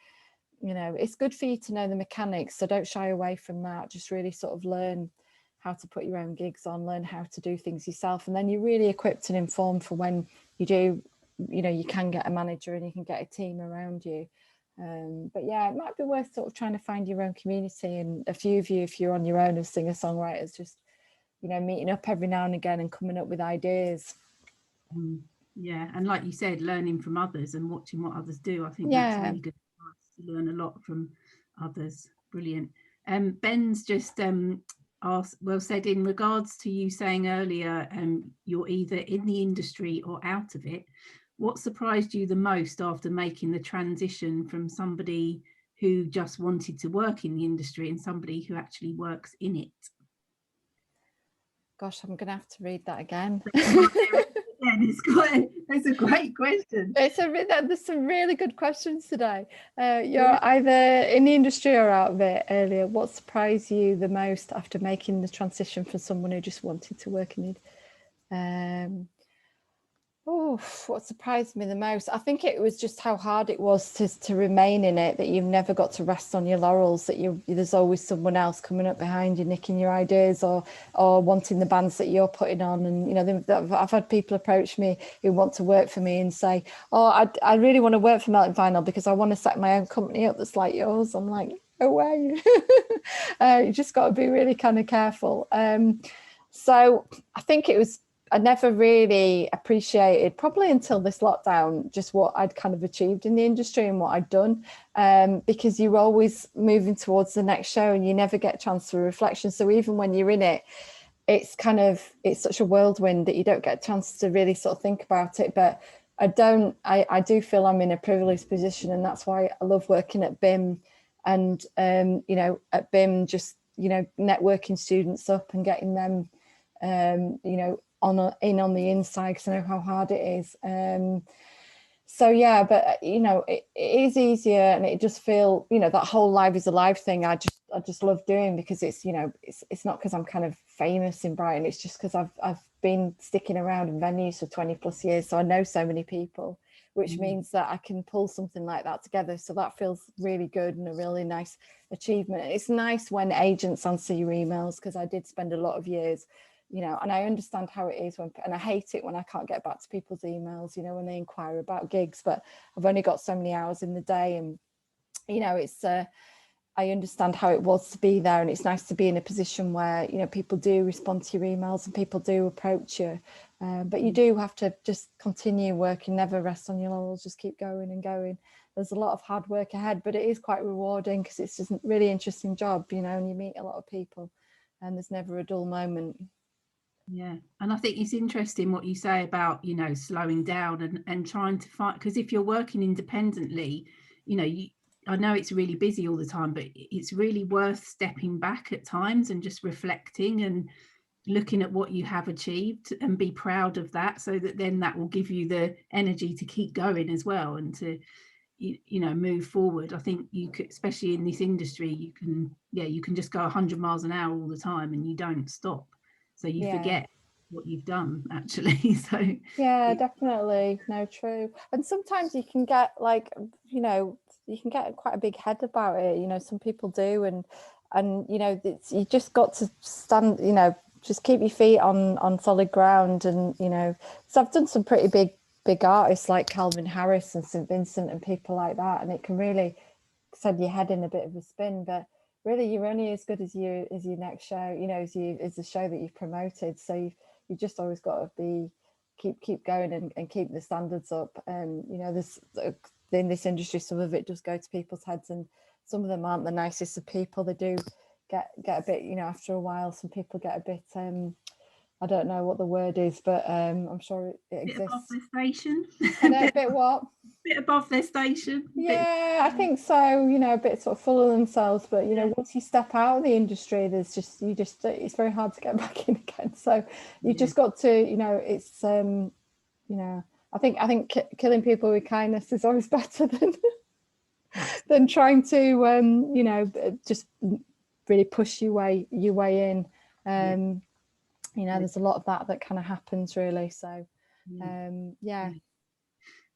[SPEAKER 2] you know, it's good for you to know the mechanics, so don't shy away from that. Just really sort of learn how to put your own gigs on, learn how to do things yourself, and then you're really equipped and informed for when you do, you know, you can get a manager and you can get a team around you. But yeah, it might be worth sort of trying to find your own community, and a few of you, if you're on your own as singer-songwriters, just, you know, meeting up every now and again and coming up with ideas.
[SPEAKER 1] Yeah, and like you said, learning from others and watching what others do. I think that's really good advice, to learn a lot from others. Brilliant. Ben's just said, in regards to you saying earlier, you're either in the industry or out of it, what surprised you the most after making the transition from somebody who just wanted to work in the industry and somebody who actually works in it?
[SPEAKER 2] Gosh, I'm gonna have to read that again.
[SPEAKER 1] It's a great question.
[SPEAKER 2] There's some really good questions today. You're either in the industry or out of it earlier. What surprised you the most after making the transition from someone who just wanted to work in it? Oh, what surprised me the most? I think it was just how hard it was to remain in it, that you've never got to rest on your laurels, that there's always someone else coming up behind you, nicking your ideas or wanting the bands that you're putting on. And, you know, I've had people approach me who want to work for me and say, oh, I really want to work for Melting Vinyl because I want to set my own company up that's like yours. I'm like, no way. You just got to be really kind of careful. So I think I never really appreciated, probably until this lockdown, just what I'd kind of achieved in the industry and what I'd done, because you're always moving towards the next show and you never get a chance for reflection. So even when you're in it, it's such a whirlwind that you don't get a chance to really sort of think about it. But I do feel I'm in a privileged position, and that's why I love working at BIM. And, you know, at BIM, just, you know, networking students up and getting them, you know, on the inside, because I know how hard it is. So yeah, but you know, it is easier, and it just feel, you know, that whole live is alive thing. I just love doing, because it's, you know, it's not because I'm kind of famous in Brighton. It's just because I've been sticking around in venues for 20 plus years, so I know so many people, which means that I can pull something like that together. So that feels really good and a really nice achievement. It's nice when agents answer your emails, because I did spend a lot of years, you know, and I understand how it is when, and I hate it when I can't get back to people's emails, you know, when they inquire about gigs, but I've only got so many hours in the day, and, you know, it's, I understand how it was to be there, and it's nice to be in a position where, you know, people do respond to your emails and people do approach you, but you do have to just continue working, never rest on your laurels, just keep going and going. There's a lot of hard work ahead, but it is quite rewarding, because it's just a really interesting job, you know, and you meet a lot of people, and there's never a dull moment.
[SPEAKER 1] Yeah, and I think it's interesting what you say about, you know, slowing down and trying to find, because if you're working independently, you know, I know it's really busy all the time, but it's really worth stepping back at times and just reflecting and looking at what you have achieved and be proud of that, so that then that will give you the energy to keep going as well, and to, you know, move forward. I think you could, especially in this industry, you can just go 100 miles an hour all the time and you don't stop, so you forget what you've done actually. So
[SPEAKER 2] yeah, definitely. No, true. And sometimes you can get, like, you know, you can get quite a big head about it, you know, some people do, and you know, you just got to stand, you know, just keep your feet on solid ground. And, you know, so I've done some pretty big artists like Calvin Harris and St. Vincent and people like that, and it can really send your head in a bit of a spin. But really, you're only as good as your next show, you know, as the show that you've promoted. So you just always got to be keep going and keep the standards up. And, you know, this in this industry, some of it does go to people's heads, and some of them aren't the nicest of people. They do get a bit, you know, after a while, some people get a bit I don't know what the word is, but I'm sure it exists.
[SPEAKER 1] Bit above their station.
[SPEAKER 2] A bit what?
[SPEAKER 1] Bit above their station.
[SPEAKER 2] Yeah, I think so. You know, a bit sort of full of themselves, but, you know, once you step out of the industry, there's it's very hard to get back in again. So you just got to, you know, it's you know, I think killing people with kindness is always better than trying to you know, just really push your way in. You know, there's a lot of that kind of happens, really. So yeah.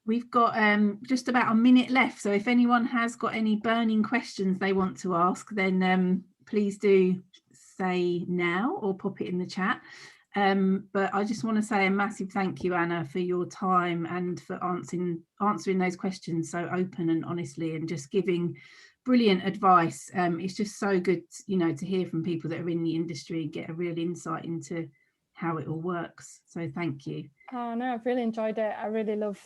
[SPEAKER 1] We've got just about a minute left, so if anyone has got any burning questions they want to ask, then please do say now or pop it in the chat. But I just want to say a massive thank you, Anna, for your time and for answering those questions so open and honestly, and just giving brilliant advice. It's just so good, you know, to hear from people that are in the industry and get a real insight into how it all works. So thank you.
[SPEAKER 2] Oh no, I've really enjoyed it. I really love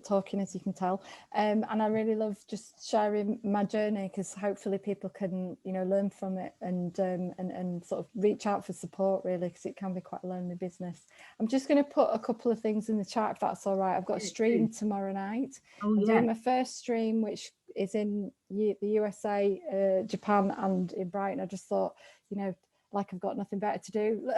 [SPEAKER 2] talking, as you can tell, and I really love just sharing my journey, because hopefully people can, you know, learn from it and sort of reach out for support, really, because it can be quite a lonely business. I'm just going to put a couple of things in the chat, if that's all right. I've got a stream tomorrow night. I'm doing my first stream, which is in the USA, Japan, and in Brighton. I just thought, you know, like I've got nothing better to do,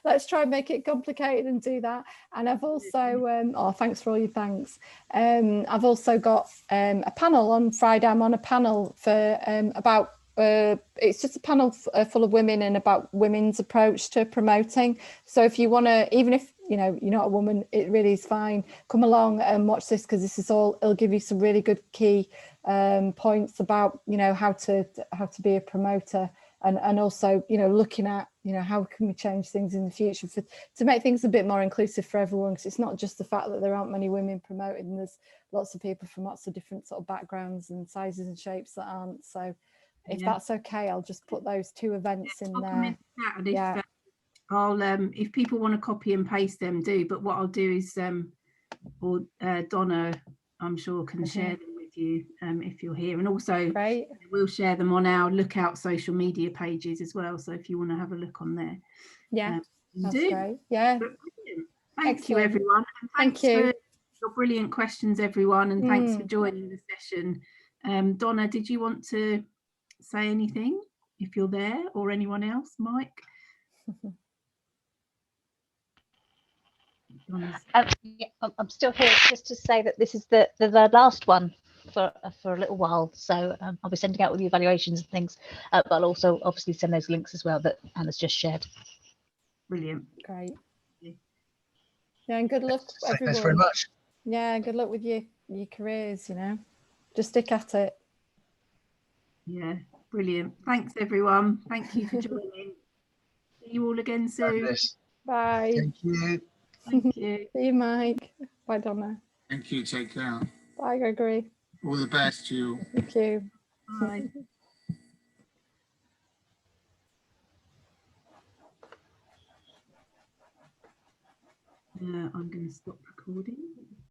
[SPEAKER 2] let's try and make it complicated and do that. And I've also oh, thanks for all your thanks. I've also got a panel on Friday. I'm on a panel for about it's just a panel full of women, and about women's approach to promoting. So if you want to, even if, you know, you're not a woman, it really is fine, come along and watch this, because this is all, it'll give you some really good key points about, you know, how to be a promoter. And also, you know, looking at, you know, how can we change things in the future to make things a bit more inclusive for everyone, because it's not just the fact that there aren't many women promoted, and there's lots of people from lots of different sort of backgrounds and sizes and shapes that aren't. So if that's okay, I'll just put those two events in there.
[SPEAKER 1] Yeah. I'll if people want to copy and paste them, do, but what I'll do is or Donna, I'm sure, can share them with you if you're here, and also we'll share them on our Lookout social media pages as well, so if you want to have a look on there,
[SPEAKER 2] that's great.
[SPEAKER 1] Thank you, everyone, and thanks for your brilliant questions, everyone, and thanks for joining the session. Donna, did you want to say anything, if you're there, or anyone else? Mike?
[SPEAKER 4] Yeah, I'm still here just to say that this is the last one for a little while. So I'll be sending out all the evaluations and things, but I'll also obviously send those links as well that Anna's just shared.
[SPEAKER 1] Brilliant.
[SPEAKER 2] Great. Yeah, and good luck, everyone.
[SPEAKER 5] Thanks very much.
[SPEAKER 2] Yeah, good luck with your careers, you know. Just stick at it.
[SPEAKER 1] Yeah, brilliant. Thanks, everyone. Thank you for joining. See you all again soon.
[SPEAKER 2] Bye.
[SPEAKER 5] Thank you.
[SPEAKER 1] Thank you.
[SPEAKER 2] See you, Mike. Bye, Donna.
[SPEAKER 6] Thank you. Take care.
[SPEAKER 2] Bye, Gregory.
[SPEAKER 6] All the best to you.
[SPEAKER 2] Thank you.
[SPEAKER 1] Bye. I'm going to stop recording.